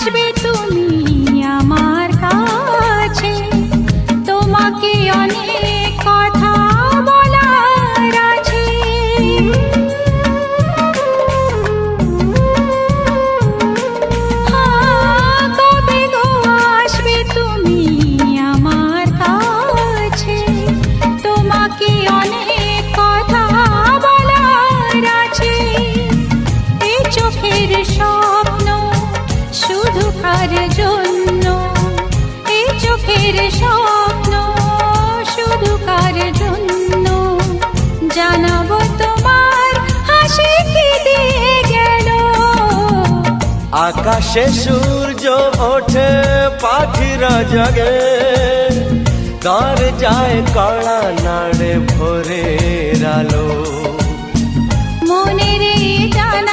আসবে তুমি আমার কাছে, তোমাকে অনেক কথা বলার আছে। কবে গো আসবে তুমি আমার কাছে, তোমাকে অনেক কথা বলার আছে। এই চোখের স্বপ্ন শুধু কার জন্য, এই চোখের স্বপ্ন শুধু কার জন্য, জানাবো তোমার হাসি কি দিয়ে গেল। আকাশে সূর্য ওঠে পাখিরা জাগে, দরজায় কড়া নাড়ে ভোরের আলো। মনের এই জানা